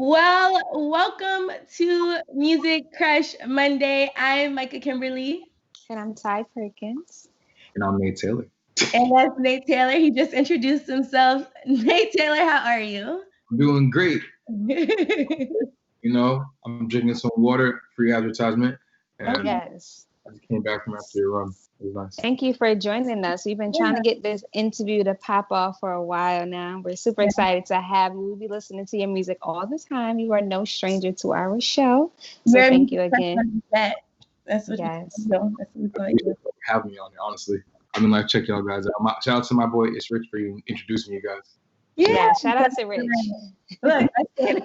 Well, welcome to Music Crush Monday. I'm Micah Kimberley. And I'm Ty Perkins. And I'm Nate Taylorr. And that's Nate Taylorr. He just introduced himself. Nate Taylorr, how are you? I'm doing great. I'm drinking some water, free advertisement. And yes. I just came back from after your run. It was nice. Thank you for joining us. We've been trying to get this interview to pop off for a while now. We're super excited to have you. We'll be listening to your music all the time. You are no stranger to our show. So thank you again. That's what yes. That's what we call you. Having me on it, honestly. I mean, like, check y'all guys out. Shout out to my boy, It's Rich, for you introducing you guys. Yeah, shout out to Rich. Look, He's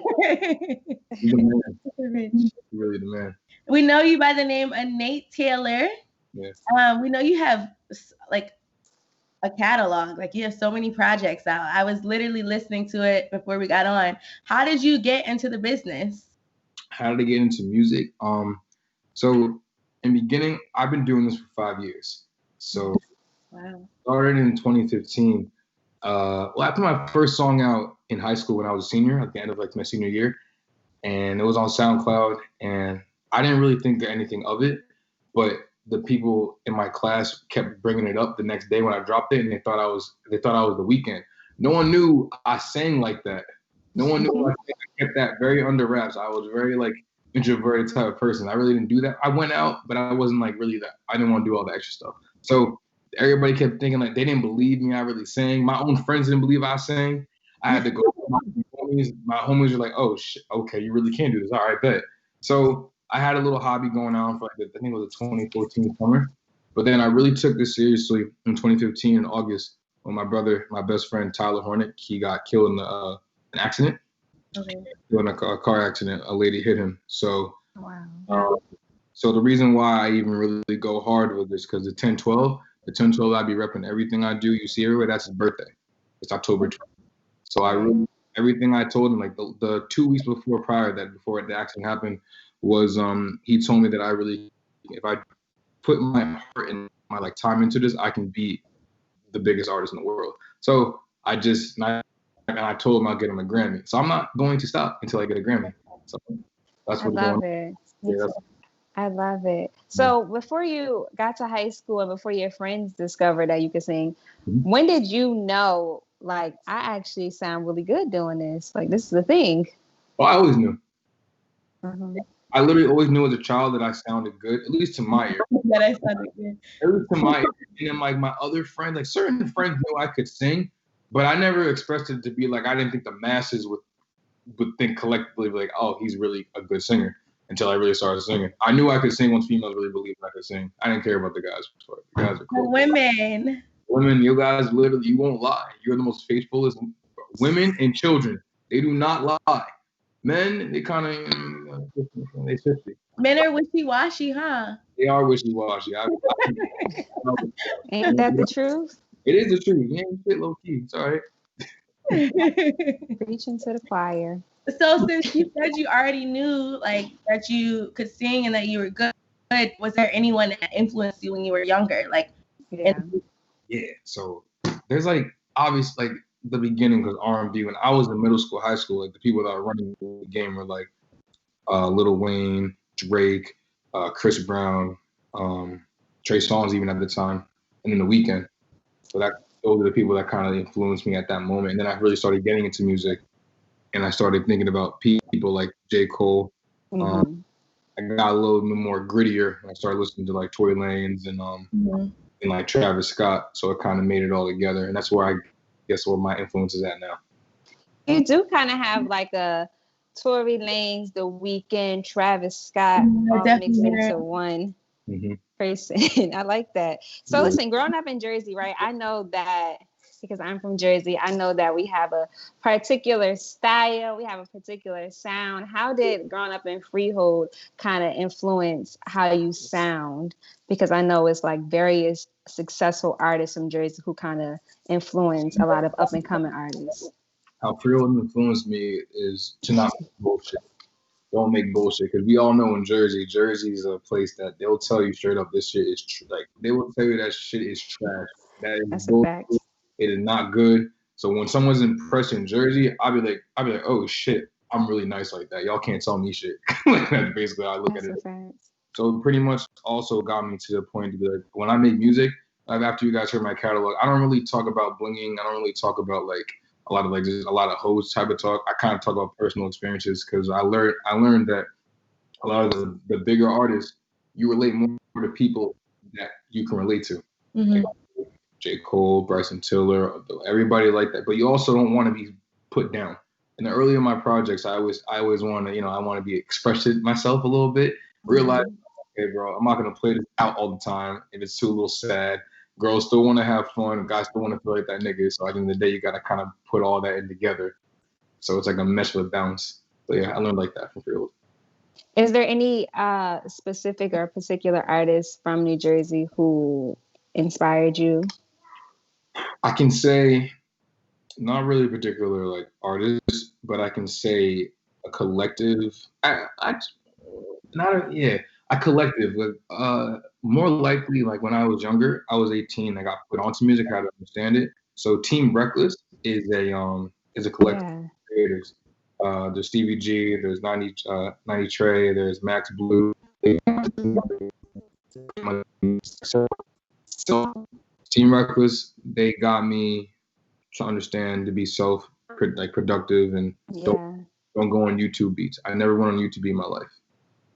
the man. He's really the man. We know you by the name of Nate Taylorr. Yes. We know you have like a catalog. Like you have so many projects out. I was literally listening to it before we got on. How did you get into the business? How did I get into music? So in the beginning, I've been doing this for 5 years. So started in 2015. I put my first song out in high school when I was a senior, at the end of my senior year, and it was on SoundCloud. And I didn't really think anything of it, but the people in my class kept bringing it up the next day when I dropped it, and they thought I was The Weeknd. No one knew I sang like that. No one knew I kept that very under wraps. I was very introverted type of person. I really didn't do that. I went out, but I wasn't really that. I didn't want to do all the extra stuff. So everybody kept thinking they didn't believe me I really sang. My own friends didn't believe I sang. I had to go to my homies. My homies were like, oh, shit, okay, you really can do this. All right, bet. So I had a little hobby going on for I think it was the 2014 summer. But then I really took this seriously in 2015 in August when my brother, my best friend, Tyler Hornick, he got killed in an accident. Okay. In a car accident, a lady hit him. So, so the reason why I even really go hard with this, because the 10/12, I be repping everything I do. You see everywhere, that's his birthday. It's October 12th. So everything I told him, the 2 weeks before the accident happened, was he told me that if I put my heart and my time into this, I can be the biggest artist in the world. So I told him I'll get him a Grammy. So I'm not going to stop until I get a Grammy. So that's what I love it. I love it. So before you got to high school and before your friends discovered that you could sing, when did you know, I actually sound really good doing this? This is the thing. Well, I always knew. Mm-hmm. I literally always knew as a child that I sounded good, at least to my ear. That I sounded good. At least to my ear. And then my other friends, certain friends knew I could sing, but I never expressed it to be I didn't think the masses would think collectively oh, he's really a good singer, until I really started singing. I knew I could sing once females really believed I could sing. I didn't care about the guys. The guys are cool. Women, you guys literally, you won't lie. You're the most faithfulest. Women and children, they do not lie. Men, they kind of, they 50. Men are wishy-washy, huh? They are wishy-washy. Ain't that the truth? It is the truth. You ain't shit low key. It's all right. Preaching to the choir. So since you said you already knew that you could sing and that you were good, was there anyone that influenced you when you were younger? Yeah. So there's obviously the beginning was R&B. When I was in middle school, high school, the people that were running the game were Lil Wayne, Drake, Chris Brown, Trey Songz even at the time, and then The Weeknd. So those are the people that kind of influenced me at that moment. And then I really started getting into music, and I started thinking about people like J. Cole. Mm-hmm. I got a little bit more grittier. I started listening to Tory Lanez and Travis Scott. So it kind of made it all together, and that's where I guess where my influence is at now. You do kind of have a Tory Lanez, The Weeknd, Travis Scott all mixed into one person. I like that. So listen, growing up in Jersey, right? I know that because I'm from Jersey, I know that we have a particular style, we have a particular sound. How did growing up in Freehold kind of influence how you sound? Because I know it's various successful artists from Jersey who kind of influence a lot of up and coming artists. How Freehold influenced me is to not make bullshit. Don't make bullshit, because we all know in Jersey's a place that they'll tell you straight up this shit is they will tell you that shit is trash. That's a fact. It is not good. So when someone's impressed in Jersey, I'll be like, oh shit, I'm really nice like that. Y'all can't tell me shit. That's basically how I look at it. So pretty much also got me to the point to be like, when I make music, like after you guys heard my catalog, I don't really talk about blinging. I don't really talk about like a lot of just a lot of hoes type of talk. I kind of talk about personal experiences because I learned that a lot of the bigger artists, you relate more to people that you can relate to. Mm-hmm. Like J. Cole, Bryson Tiller, everybody like that. But you also don't want to be put down. In the earlier my projects, I always want to, I want to be expressing myself a little bit. Realize, okay, bro, I'm not gonna play this out all the time if it's too a little sad. Girls still want to have fun. Guys still want to feel like that nigga. So at the end of the day, you gotta kind of put all that in together. So it's like a mesh with balance. But yeah, I learned like that from Field. Is there any specific or particular artist from New Jersey who inspired you? I can say not really a particular like artist, but I can say a collective. A collective. More likely, like when I was younger, I was 18. I got put onto music. I had to understand it. So Team Reckless is a collective of creators. There's Stevie G. There's 90 Trey. There's Max Blue. So Team Reckless, they got me to understand to be productive and don't go on YouTube beats. I never went on YouTube beat in my life.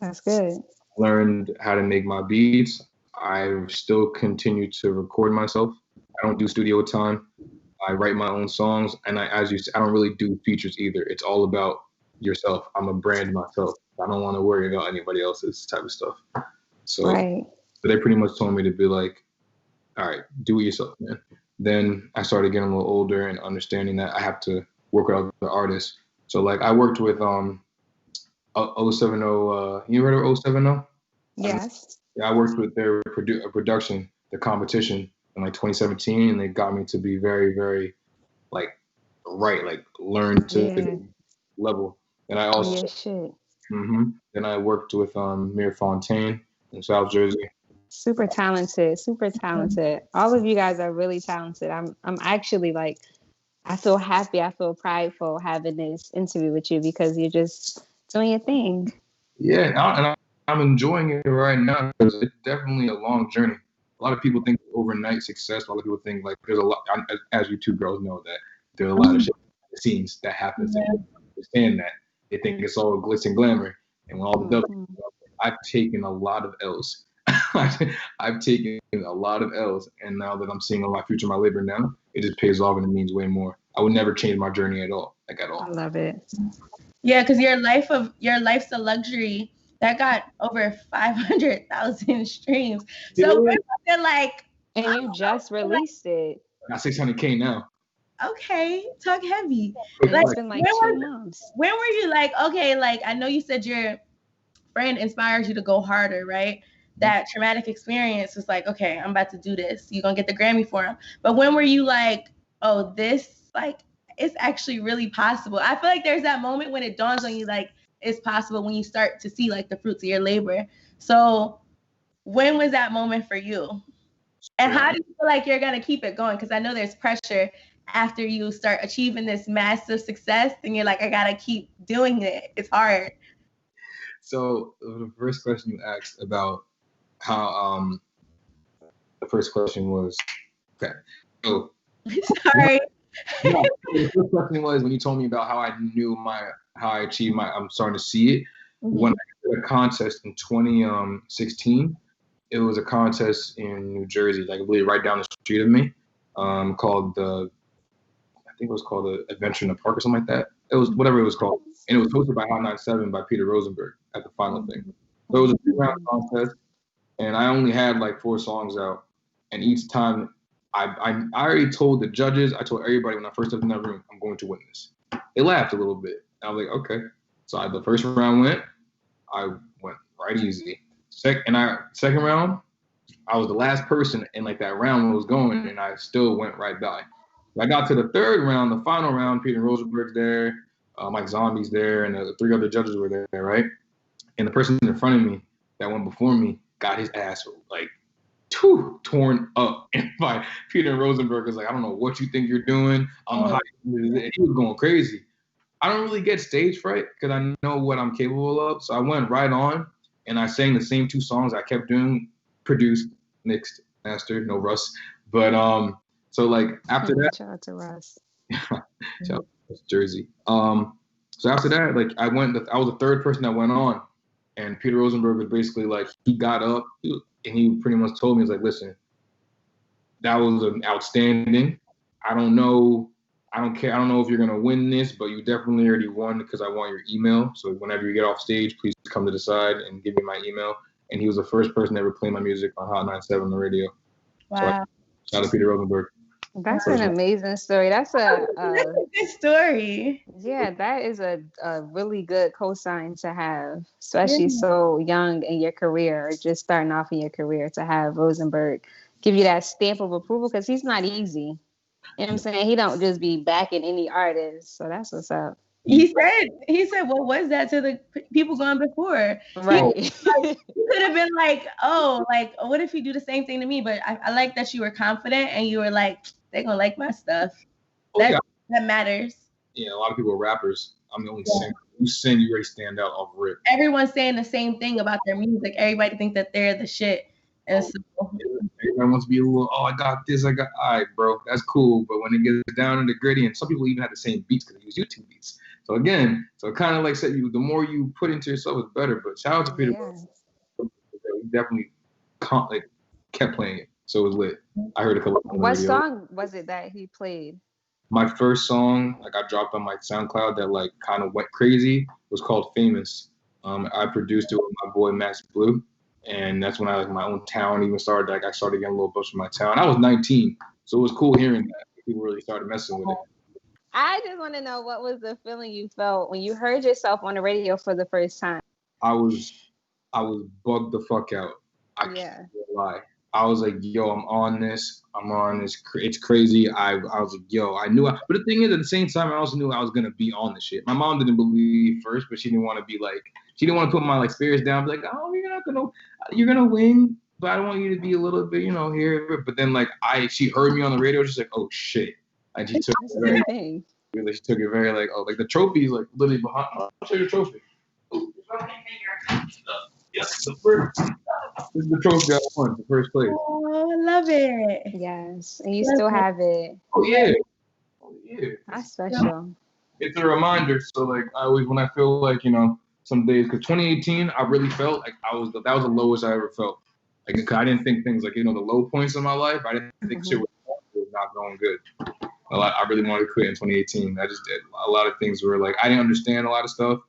That's good. Learned how to make my beats. I still continue to record myself. I don't do studio time. I write my own songs, and I don't really do features either. It's all about yourself. I'm a brand myself. I don't want to worry about anybody else's type of stuff. So they pretty much told me to be like, all right, do it yourself, man. Then I started getting a little older and understanding that I have to work with other artists. So like I worked with 070. You heard of 070? Yes. Yeah, I worked with their production, the competition in like 2017, and they got me to be very, very learn to level. And I also then I worked with Mir Fontaine in South Jersey. Super talented. All of you guys are really talented. I'm actually like, I feel happy. I feel prideful having this interview with you because you're just doing your thing. Yeah, and I'm enjoying it right now because it's definitely a long journey. A lot of people think overnight success. A lot of people think like there's a lot, as you two girls know, that there's a lot of shit behind the scenes that happens. Yeah. They understand that. They think it's all glitz and glamour. And when all the W, I've taken a lot of L's. I've taken a lot of L's, and now that I'm seeing a lot of future in my labor now, it just pays off and it means way more. I would never change my journey at all. I love it. Yeah, because your life's a luxury that got over 500,000 streams. So when was it like? And you just released it. I got 600K now. Okay, talk heavy. It's been like 2 months. When were you like, okay, like I know you said your friend inspires you to go harder, right? That traumatic experience was like, okay, I'm about to do this. You're gonna get the Grammy for him. But when were you like, oh, this like it's actually really possible? I feel like there's that moment when it dawns on you like it's possible when you start to see like the fruits of your labor. So when was that moment for you? And how do you feel like you're gonna keep it going? Because I know there's pressure after you start achieving this massive success and you're like, I gotta keep doing it. It's hard. So the first question you asked about how the first question was okay. So sorry. Yeah, the first question was when you told me about how I knew how I achieved I'm starting to see it. When I did a contest in 2016, it was a contest in New Jersey, like I believe right down the street of me, called I think it was called the Adventure in the Park or something like that. It was whatever it was called, and it was hosted by Hot 97 by Peter Rosenberg at the final thing. So it was a 2-round contest, and I only had like 4 songs out, and each time I already told the judges, I told everybody when I first stepped in that room, I'm going to win this. They laughed a little bit. I was like, okay. So the first round went, I went right easy. Second round, I was the last person in like that round was going, and I still went right by. I got to the third round, the final round. Peter Rosenberg's there, Mike Zombie's there, and the 3 other judges were there, right? And the person in front of me that went before me got his ass like torn up. And by Peter Rosenberg was like, I don't know what you think you're doing. I don't know how you do it. And he was going crazy. I don't really get stage fright because I know what I'm capable of. So I went right on and I sang the same 2 songs I kept doing, produced, mixed, mastered, no Russ. But so like after that, shout out to Russ. shout out to Jersey. So after that, like I was the 3rd person that went on, and Peter Rosenberg was basically like, he got up and he pretty much told me, he's like, listen, that was an outstanding. I don't know. I don't care. I don't know if you're going to win this, but you definitely already won because I want your email. So whenever you get off stage, please come to the side and give me my email. And he was the first person to ever play my music on Hot 97 on the radio. Wow. So shout out to Peter Rosenberg. That's an amazing story. That's a good story. Yeah, that is a really good cosign to have, especially so young in your career, just starting off in your career, to have Rosenberg give you that stamp of approval, because he's not easy. You know what I'm saying? He don't just be backing any artist. So that's what's up. He said, what was that to the people going before? Right. He could have been like, oh, like, what if you do the same thing to me? But I like that you were confident and you were like, they're going to like my stuff. That matters. Yeah, a lot of people are rappers. I'm the only singer. You sing, you already stand out off rip. Everyone's saying the same thing about their music. Everybody think that they're the shit. And so everyone wants to be a little, I got this, all right, bro, that's cool. But when it gets down to the gritty, and some people even have the same beats because they use YouTube beats. So again, kind of like said, the more you put into yourself, it's better. But shout out to Peter. He definitely kept playing it. So it was lit. I heard a couple. What song was it that he played? My first song, like I dropped on my SoundCloud that like kind of went crazy, was called Famous. I produced it with my boy Max Blue, and that's when I like my own town even started. Like I started getting a little buzz from my town. I was 19, so it was cool hearing that people really started messing with it. I just want to know, what was the feeling you felt when you heard yourself on the radio for the first time? I was bugged the fuck out. I can't lie. I was like, yo, I'm on this. It's crazy. I was like, yo, I knew. But the thing is, at the same time, I also knew I was going to be on the shit. My mom didn't believe first, but she didn't want to be like, she didn't want to put my like spirits down. Be like, oh, you're going to win, but I don't want you to be a little bit, here. But then like she heard me on the radio. She's like, oh shit. And she took it very, she took it very like, oh, like the trophy's like literally behind. I'll show you the trophy. Yes, the first. This is the trophy I won, the first place. Oh, I love it. Yes, and you still have it. Oh yeah. That's special. It's a reminder. So like I always, when I feel like some days, because 2018, I really felt like that was the lowest I ever felt. Like I didn't think things like the low points in my life. I didn't think shit was not going good. I really wanted to quit in 2018. I just did a lot of things where like I didn't understand a lot of stuff.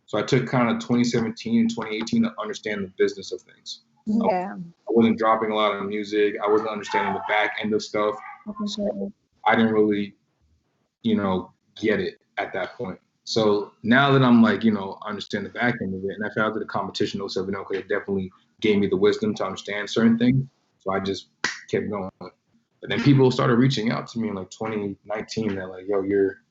So I took kind of 2017 and 2018 to understand the business of things. Yeah. I wasn't dropping a lot of music. I wasn't understanding the back end of stuff. So I didn't really, get it at that point. So now that I'm like, understand the back end of it, and I found that the competition 070 because it definitely gave me the wisdom to understand certain things. So I just kept going. But then people started reaching out to me in like 2019. They're like, yo, you're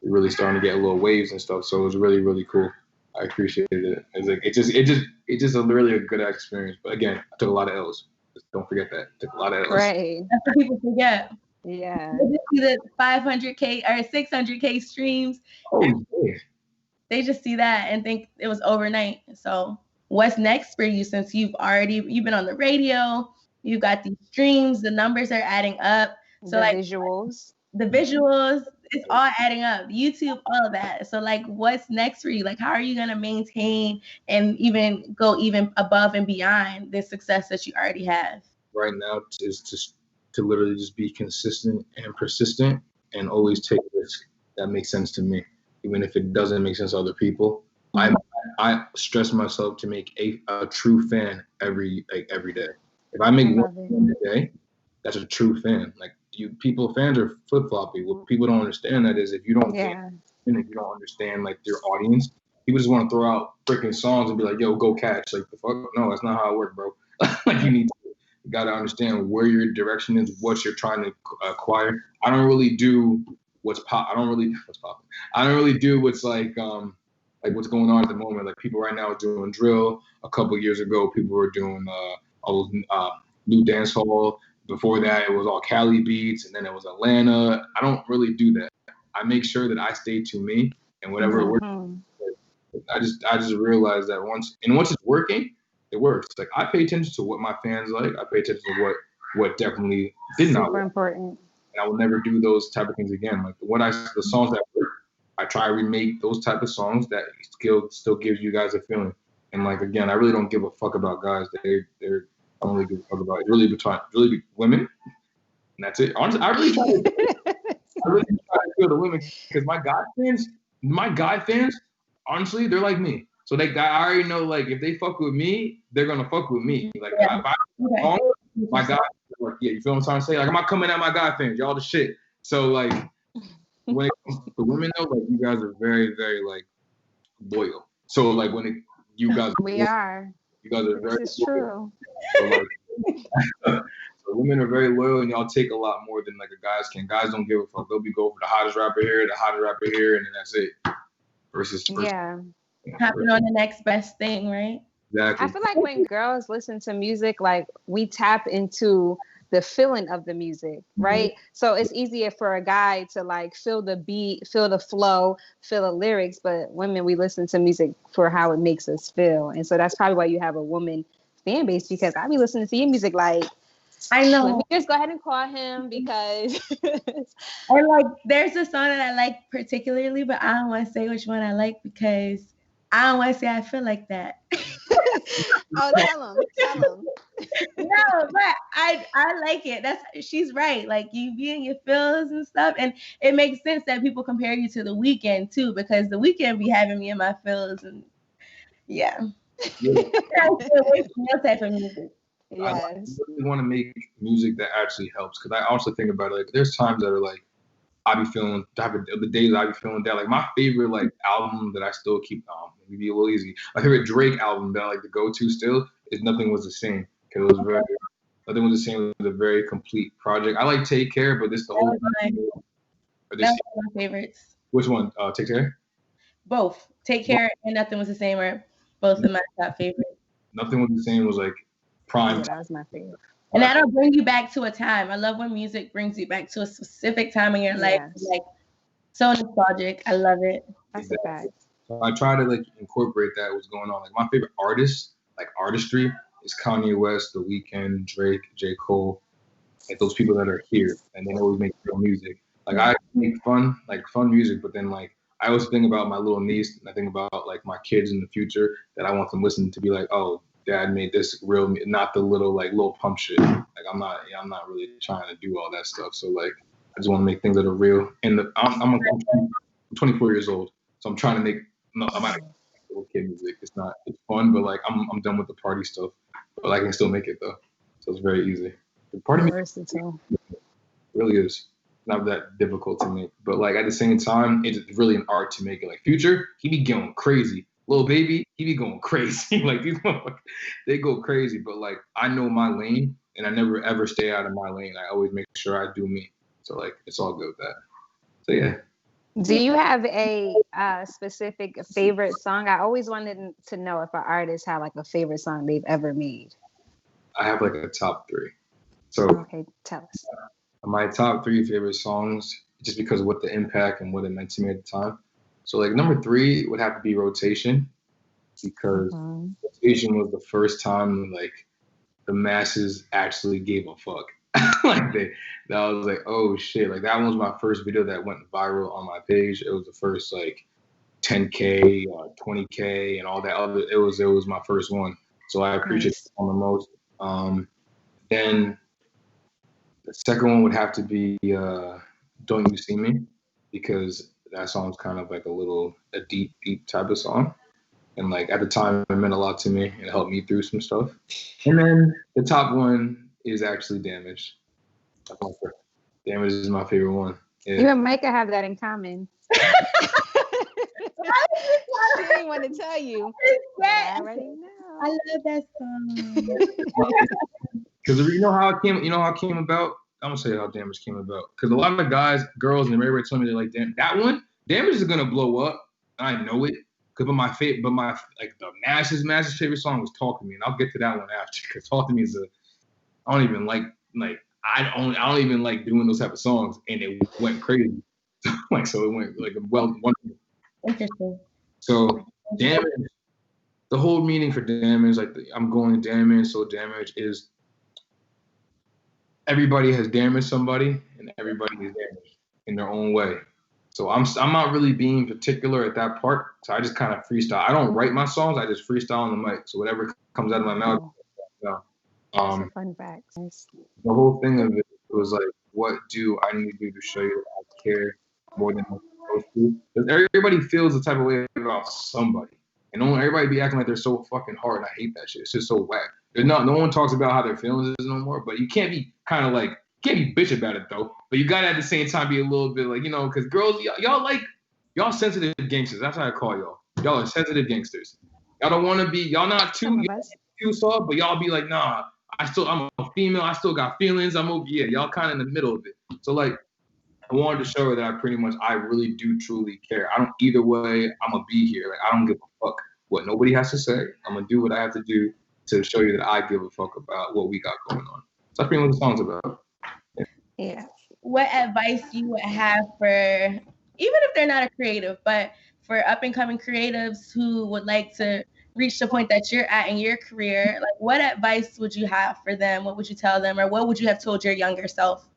really starting to get little waves and stuff. So it was really, really cool. I appreciated it. It's like it's just a really a good experience. But again, I took a lot of L's. Just don't forget that. I took a lot of L's. Right. That's what people forget. Yeah. They just see the 500K or 600K streams. Oh, yeah. They just see that and think it was overnight. So what's next for you, since you've been on the radio, you got these streams, the numbers are adding up. So the visuals, it's all adding up. YouTube, all of that. So like, what's next for you? Like, how are you going to maintain and even go even above and beyond the success that you already have? Right now is just to literally just be consistent and persistent and always take risk that makes sense to me, even if it doesn't make sense to other people. Mm-hmm. I stress myself to make a true fan every day. If I make one a day, that's a true fan. Like fans are flip-floppy. What people don't understand that is if you don't and if you don't understand like your audience, people just want to throw out freaking songs and be like, yo, go catch. Like the fuck? No, that's not how it works, bro. Like you got to understand where your direction is, what you're trying to acquire. I don't really do what's pop. I don't really do what's like what's going on at the moment. Like people right now are doing drill. A couple of years ago, people were doing all new dance hall. Before that, it was all Cali beats, and then it was Atlanta. I don't really do that. I make sure that I stay to me, and whatever it works. I just realized that once it's working, it works. Like I pay attention to what my fans like. I pay attention to what definitely did not work. Super important. And I will never do those type of things again. Like the songs that work, I try to remake those type of songs that still gives you guys a feeling. And like again, I really don't give a fuck about guys. I don't really give a fuck about it. Really women, and that's it. Honestly, I really try to feel the women because my guy fans, honestly, they're like me. So I already know like if they fuck with me, they're gonna fuck with me. Like if I my guy, like, yeah, you feel what I'm trying to say? Like I'm not coming at my guy fans, y'all the shit. So like when it comes to women though, like you guys are very, very like loyal. So like you guys are very this is true. So, like, so women are very loyal and y'all take a lot more than like a guys can. Guys don't give a fuck. They'll go for the hottest rapper here, and then that's it. Versus hopping on the next best thing, right? Exactly. I feel like when girls listen to music, like we tap into the feeling of the music, right? Mm-hmm. So it's easier for a guy to like feel the beat, feel the flow, feel the lyrics, but women, we listen to music for how it makes us feel. And so that's probably why you have a woman fan base, because I be listening to your music like, I know. Let me just go ahead and call him because or like there's a song that I like particularly, but I don't want to say which one I like because I don't want to say I feel like that. Oh, tell him. No, but I like it. She's right. Like you be in your feels and stuff, and it makes sense that people compare you to The Weeknd too, because The Weeknd be having me in my feels, and yeah. Type of music. Yes. I really want to make music that actually helps, because I also think about it. Like there's times that are like the days I be feeling down. Like my favorite like album that I still keep maybe a little easy. My favorite Drake album that I like to go to still is Nothing Was the Same. Because it was Nothing Was the Same. It was a very complete project. I like Take Care, but this the whole. That's one of my favorites. Which one? Take Care. Both Take Care and Nothing Was the Same are both of my top favorites. Nothing Was the Same was like prime. Yeah, that was my favorite. And that'll bring you back to a time. I love when music brings you back to a specific time in your life. Like so nostalgic. I love it. That's a fact. So I try to like incorporate that what's going on. Like my favorite artists, like artistry, is Kanye West, The Weeknd, Drake, J. Cole, like those people that are here, and they always make real music. Like I make fun music, but then like I always think about my little niece, and I think about like my kids in the future that I want them to listen to, be like, oh, Dad made this real, not the little pump shit. Like I'm not really trying to do all that stuff. So like I just want to make things that are real. And I'm 24 years old, so I'm trying to make. No, I'm not little kid music. It's fun, but like I'm done with the party stuff. But I can still make it though, so it's very easy. The party music really is not that difficult to make, but like at the same time, it's really an art to make it. Like Future, he be going crazy. Lil Baby, he be going crazy. Like these motherfuckers, they go crazy. But like I know my lane, and I never ever stay out of my lane. I always make sure I do me. So like it's all good with that. So yeah. Do you have a specific favorite song? I always wanted to know if an artist had like a favorite song they've ever made. I have like a top 3. So okay, tell us. My top 3 favorite songs, just because of what the impact and what it meant to me at the time. So like number 3 would have to be Rotation, because Rotation was the first time like the masses actually gave a fuck. Like that was like, oh shit, like that was my first video that went viral on my page. It was the first like 10K or 20K and all that other. It was my first one, so I appreciate it the most. Then the second one would have to be Don't You See Me, because that song's kind of like a deep type of song. And like at the time, it meant a lot to me and it helped me through some stuff. And then the top one is actually Damage. Damage is my favorite one. Yeah. You and Micah have that in common. She didn't want to tell you. I already know. I love that song. Because you know how it came about? I'm gonna say how Damage came about. Because a lot of girls, and everybody told me they're like, damn, that one, Damage is gonna blow up. I know it. But my like the masses favorite song was Talk to Me, and I'll get to that one after. Because Talk to Me is I don't even like I don't even like doing those type of songs, and it went crazy. Like so, it went like wonderful. Interesting. So damage, the whole meaning for damage, like I'm going damage, so damage is everybody has damaged somebody and everybody is damaged in their own way. So I'm not really being particular at that part. So I just kind of freestyle. I don't write my songs. I just freestyle on the mic. So whatever comes out of my mouth. That's a fun fact. The whole thing of it was like, what do I need to do to show you that I care more than I'm supposed to? Because everybody feels the type of way about somebody. And everybody be acting like they're so fucking hard. And I hate that shit. It's just so whack. No one talks about how their feelings is no more. But you can't be kind of like, can't be bitch about it though. But you gotta at the same time be a little bit like, because girls, y'all sensitive gangsters. That's how I call y'all. Y'all are sensitive gangsters. Y'all don't want to be, y'all not too soft, but y'all be like, nah, I'm a female. I still got feelings. Y'all kind of in the middle of it. So like, I wanted to show her that I really do truly care. I don't, either way, I'm gonna be here. Like, I don't give a fuck what nobody has to say. I'm gonna do what I have to do to show you that I give a fuck about what we got going on. So that's pretty much what the song's about. Yeah. What advice you would have for, even if they're not a creative, but for up and coming creatives who would like to reach the point that you're at in your career, like what advice would you have for them? What would you tell them, or what would you have told your younger self?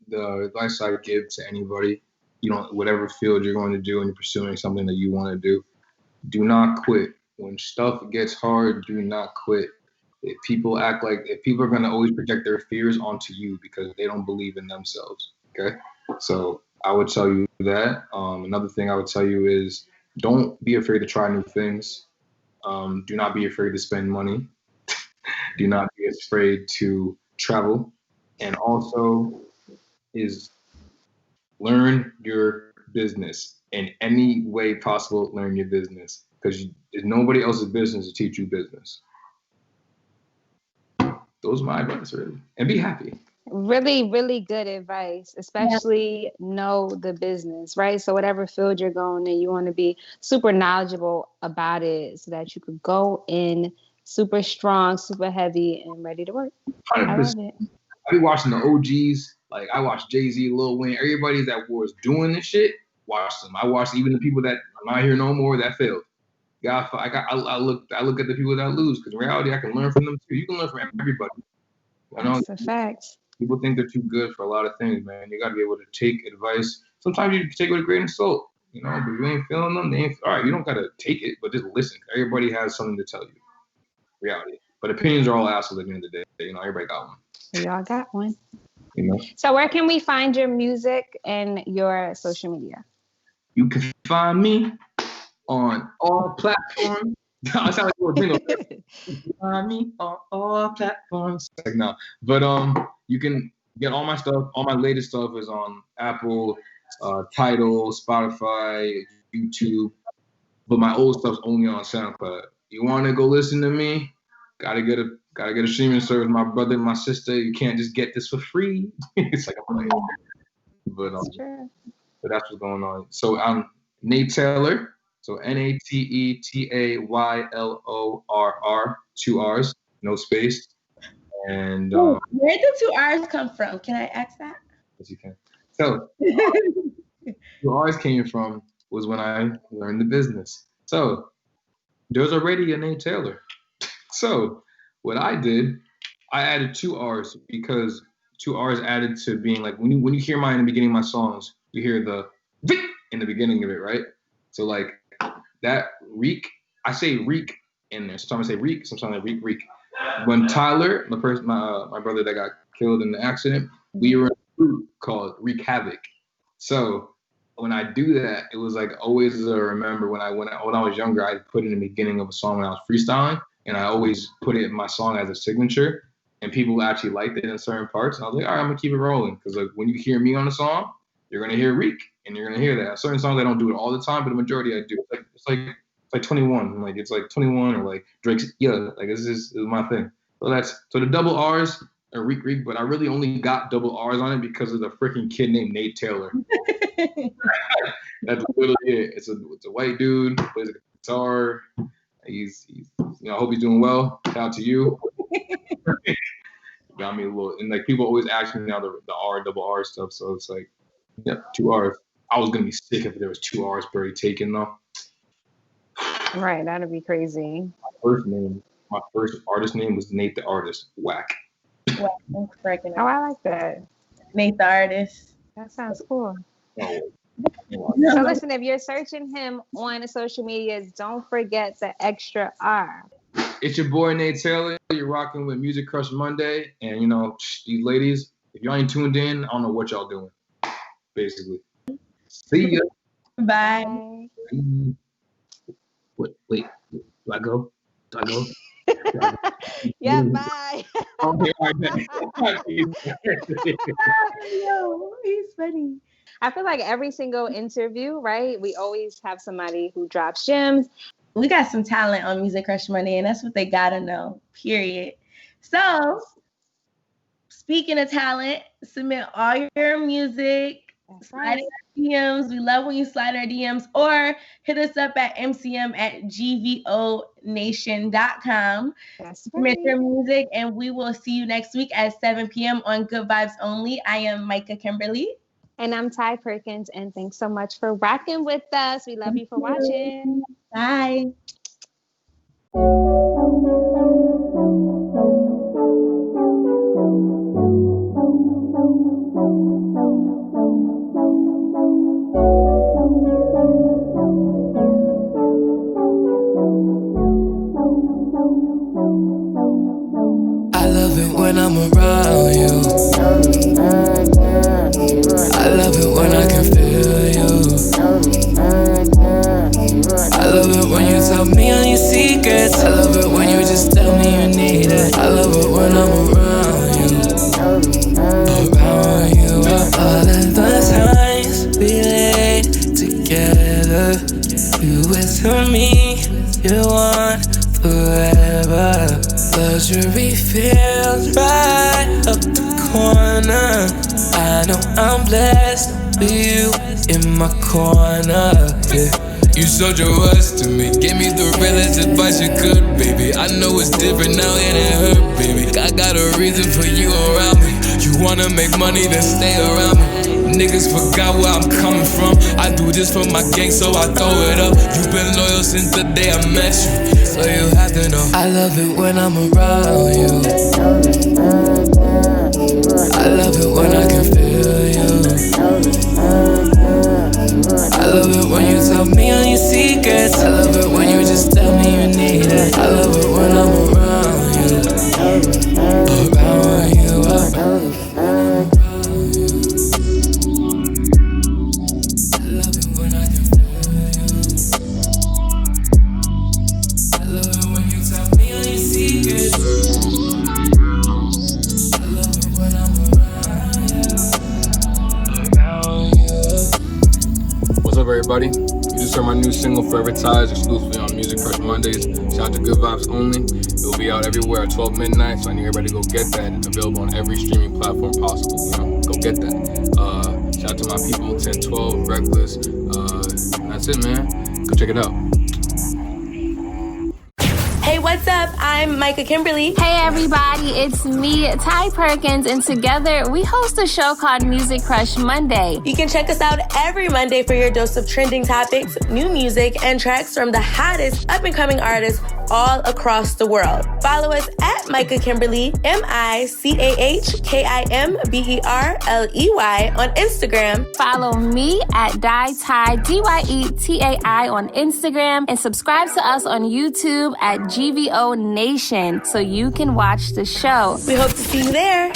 The advice I give to anybody, whatever field you're going to do and you're pursuing something that you want to do not quit. When stuff gets hard, do not quit. If people are going to always project their fears onto you because they don't believe in themselves, okay? So I would tell you that. Another thing I would tell you is don't be afraid to try new things. Do not be afraid to spend money. Do not be afraid to travel. And also is learn your business in any way possible. Learn your business because it's nobody else's business to teach you business. Those are my advice, really. And be happy. Really, really good advice, especially know the business, right? So whatever field you're going in, you want to be super knowledgeable about it so that you could go in super strong, super heavy, and ready to work. 100%. I love it. I be watching the OGs. Like, I watch Jay-Z, Lil Wayne, everybody that was doing this shit, watch them. I watched even the people that are not here no more that failed. I look at the people that lose because in reality, I can learn from them too. You can learn from everybody. That's a fact. People think they're too good for a lot of things, man. You got to be able to take advice. Sometimes you take it with a grain of salt, but you ain't feeling them. They ain't, all right, you don't got to take it, but just listen. Everybody has something to tell you. Reality. But opinions are all assholes at the end of the day. Everybody got one. We all got one. So where can we find your music and your social media? You can find me on all platforms. I sound like you're you can find me on all platforms. Like, no. But you can get all my stuff. All my latest stuff is on Apple, Tidal, Spotify, YouTube. But my old stuff's only on SoundCloud. You want to go listen to me? Gotta get a streaming service. My brother and my sister, you can't just get this for free. It's like I'm playing. But that's what's going on. So I'm Nate Taylorr. So NateTaylorr, 2 R's, no space. And where did the 2 R's come from? Can I ask that? Yes, you can. So 2 R's came from was when I learned the business. So there's already a Nate Taylorr. So what I did, I added 2 R's because 2 R's added to being like when you hear mine in the beginning of my songs, you hear the Vic in the beginning of it, right? So like that reek, I say reek in there. Sometimes I say reek, sometimes I reek. When Tyler, my brother that got killed in the accident, we were in a group called Wreak Havoc. So when I do that, it was like always remember when I was younger, I put it in the beginning of a song when I was freestyling. And I always put it in my song as a signature, and people actually liked it in certain parts. And I was like, all right, I'm gonna keep it rolling, because like when you hear me on a song, you're gonna hear Reek, and you're gonna hear that. Certain songs I don't do it all the time, but the majority I do. It's like 21, like it's like 21 or like Drake's like this is my thing. So the double R's are Reek, but I really only got double R's on it because of the freaking kid named Nate Taylorr. That's literally it. It's a white dude, plays a guitar. He's I hope he's doing well. Shout out to you. Got me a little, and like people always ask me now the R, double R stuff. So it's like, 2 R's. I was gonna be sick if there was 2 R's already taken though. Right, that'd be crazy. My first artist name was Nate the Artist. Whack. Oh, I like that. Nate the Artist. That sounds cool. Oh. So listen, if you're searching him on the social medias, don't forget the extra R. It's your boy Nate Taylorr. You're rocking with Music Crush Monday, and you know these ladies. If y'all ain't tuned in, I don't know what y'all doing. Basically, see ya. Bye. Wait. Do I go? Yeah, bye. Yo, he's funny. I feel like every single interview, right? We always have somebody who drops gems. We got some talent on Music Crush Monday, and that's what they gotta know, period. So, speaking of talent, submit all your music. Slide in our DMs. We love when you slide our DMs, or hit us up at mcm@gvonation.com. Submit your music, and we will see you next week at 7 p.m. on Good Vibes Only. I am Micah Kimberley. And I'm Ty Perkins, and thanks so much for rocking with us. We love you for watching. Bye. I love it when I'm around you. I love it when I can feel you. I love it when you tell me all your secrets. I love it when you just tell me you need it. I love it when I'm around you. Around you. All of the times we laid together, you with me, you want forever. Luxury feels right up the corner. I know I'm blessed with you in my corner, yeah. You showed your words to me, gave me the realest advice you could, baby. I know it's different now and it hurt, baby. I got a reason for you around me. You wanna make money, then stay around me. Niggas forgot where I'm coming from. I do this for my gang, so I throw it up. You've been loyal since the day I met you, so you have to know I love it when I'm around you. I love it when I can feel you. I love it when you tell me all your secrets. I love it when you just tell me you need it. I love it when I'm around you. Around you, around you. Everybody, you just heard my new single Forever Ties exclusively on Music Crush Mondays. Shout out to Good Vibes Only. It'll be out everywhere at 12 midnight, so I need everybody to go get that. It's available on every streaming platform possible. You know, go get that. Shout out to my people, 1012, Reckless. That's it, man. Go check it out. Hey, what's up? I'm Micah Kimberley. Hey everybody, it's me, Ty Perkins, and together we host a show called Music Crush Monday. You can check us out every Monday for your dose of trending topics, new music, and tracks from the hottest up-and-coming artists all across the world. Follow us at Micah Kimberley, MICAHKIMBERLEY on Instagram. Follow me at DyeTy, DYETAI on Instagram, and subscribe to us on YouTube at GVO Nation so you can watch the show. We hope to see you there.